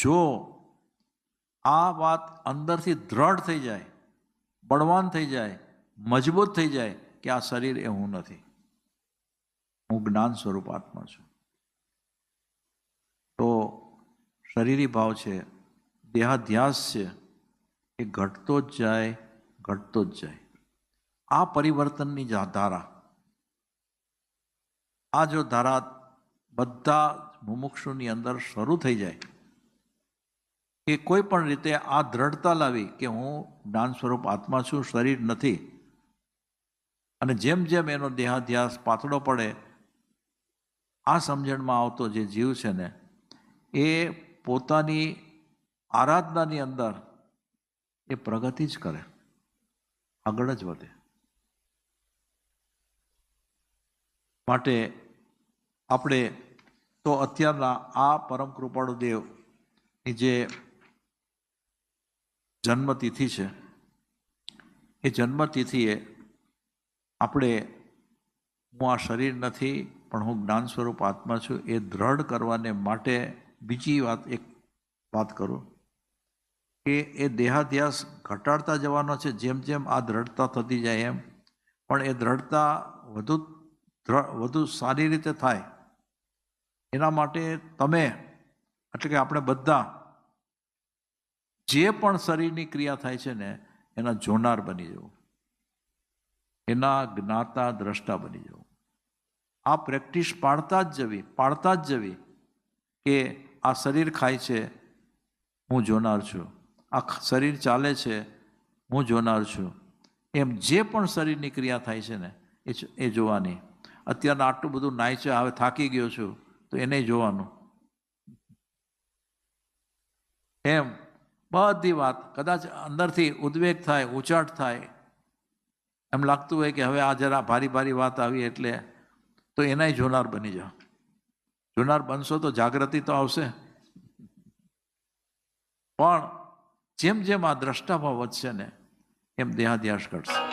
જો આ વાત અંદરથી દ્રઢ થઈ જાય, બળવાન થઈ જાય, મજબૂત થઈ જાય કે આ શરીર એ હું નથી, હું જ્ઞાન સ્વરૂપ આત્મા છું, તો શરીરી ભાવ છે, દેહાધ્યાસ છે, એ ઘટતો જ જાય, ઘટતો જ જાય. આ પરિવર્તનની ધારા, આ જો ધારા બધા મુમુક્ષુની અંદર શરૂ થઈ જાય કે કોઈ પણ રીતે આ દ્રઢતા લાવી કે હું જ્ઞાન સ્વરૂપ આત્મા છું, શરીર નથી, અને જેમ જેમ એનો દેહાધ્યાસ પાતળો પડે, આ સમજણમાં આવતો જે જીવ છે ને, એ પોતાની આરાધનાની અંદર એ પ્રગતિ જ કરે, આગળ જ વધે. માટે આપણે તો અત્યારના આ પરમ કૃપાળુ દેવની જે જન્મતિથિ છે, એ જન્મતિથિએ આપણે હું આ શરીર નથી પણ હું જ્ઞાન સ્વરૂપ આત્મા છું એ દ્રઢ કરવાને માટે બીજી એક વાત કરું કે એ દેહાધ્યાસ ઘટાડતા જવાનો છે, જેમ જેમ આ દ્રઢતા થતી જાય એમ, પણ એ દ્રઢતા વધુ સારી રીતે થાય એના માટે તમે એટલે કે આપણે બધા જે પણ શરીરની ક્રિયા થાય છે ને એના જોનાર બની જવું, એના જ્ઞાતા દ્રષ્ટા બની જવું. આ પ્રેક્ટિસ પાડતા જ જવી કે આ શરીર ખાય છે, હું જોનાર છું, આ શરીર ચાલે છે, હું જોનાર છું, એમ જે પણ શરીરની ક્રિયા થાય છે ને એ જોવાની. અત્યારના આટલું બધું નાચ્યા, હવે થાકી ગયો છું તો એને જોવાનું. એમ બધી વાત કદાચ અંદરથી ઉદ્વેગ થાય, ઉચાટ થાય, એમ લાગતું હોય કે હવે આ જરા ભારી વાત આવી એટલે, તો એનાય જોનાર બની જાઓ. જોનાર બનશો તો જાગૃતિ તો આવશે, પણ જેમ જેમ આ દ્રષ્ટાભાવ વધશે ને એમ દેહાધ્યાસ ઘટશે.